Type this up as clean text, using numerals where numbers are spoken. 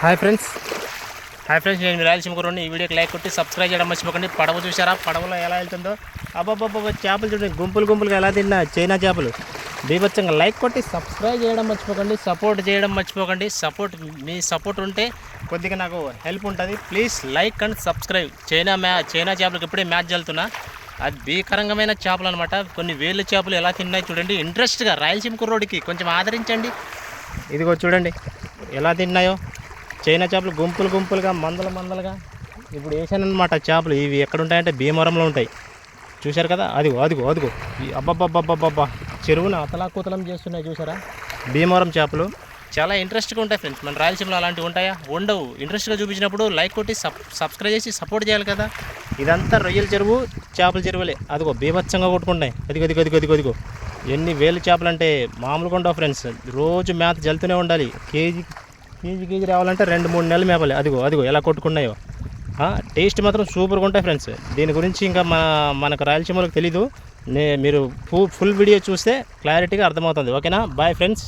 Hi friends నేను రాయలసీమ కుర్రోడిని. ఈ వీడియోకి లైక్ కొట్టి సబ్స్క్రైబ్ చేయడం మర్చిపోకండి. పడవ చూసారా, పడవలో ఎలా వెళ్తుందో. అబ్బాబ్బాబ్బా, చేపలు చూడండి గుంపులుగా ఎలా తిన్నా, చైనా చేపలు బీభత్సంగా. లైక్ కొట్టి సబ్స్క్రైబ్ చేయడం మర్చిపోకండి, సపోర్ట్ చేయడం మర్చిపోకండి. మీ సపోర్ట్ ఉంటే కొద్దిగా నాకు హెల్ప్ ఉంటుంది. Please like and subscribe. China చేపలకు ఇప్పుడే మ్యాచ్ జల్లుతున్నా. అది భీకరంగమైన చేపలు అనమాట. కొన్ని వేలు చేపలు ఎలా తిన్నాయి చూడండి. ఇంట్రెస్ట్గా రాయలసీమ కుర్రోడికి కొంచెం ఆదరించండి. ఇదిగో చూడండి ఎలా తిన్నాయో చైనా చేపలు, గుంపులుగా మందలుగా. ఇప్పుడు వేసానమాట చేపలు. ఇవి ఎక్కడ ఉంటాయంటే భీమవరంలో ఉంటాయి. చూశారు కదా, అదిగో అబ్బబ్బబ్బబ్బబ్బా, చెరువును అతలాకుతలం చేస్తున్నాయి చూసారా. భీమవరం చేపలు చాలా ఇంట్రెస్ట్గా ఉంటాయి ఫ్రెండ్స్. మన రాయలసీమలో అలాంటివి ఉంటాయా? ఉండవు. ఇంట్రెస్ట్గా చూపించినప్పుడు లైక్ కొట్టి సబ్స్క్రైబ్ చేసి సపోర్ట్ చేయాలి కదా. ఇదంతా రొయ్యల చెరువు, చేపల చెరువులే. అదిగో బీభత్సంగా కొట్టుకుంటాయి. అదిగో ఎన్ని వేలు చేపలు అంటే మామూలుగా ఉండవు ఫ్రెండ్స్. రోజు మేత జల్తూనే ఉండాలి. కేజీ రావాలంటే 2-3 నెలలు మేపాలి. అదిగో ఎలా కొట్టుకున్నాయో. టేస్ట్ మాత్రం సూపర్గా ఉంటాయి ఫ్రెండ్స్. దీని గురించి ఇంకా మనకు రాయలసీమలకు తెలీదు. మీరు ఫుల్ వీడియో చూస్తే క్లారిటీగా అర్థమవుతుంది. ఓకేనా? Bye friends.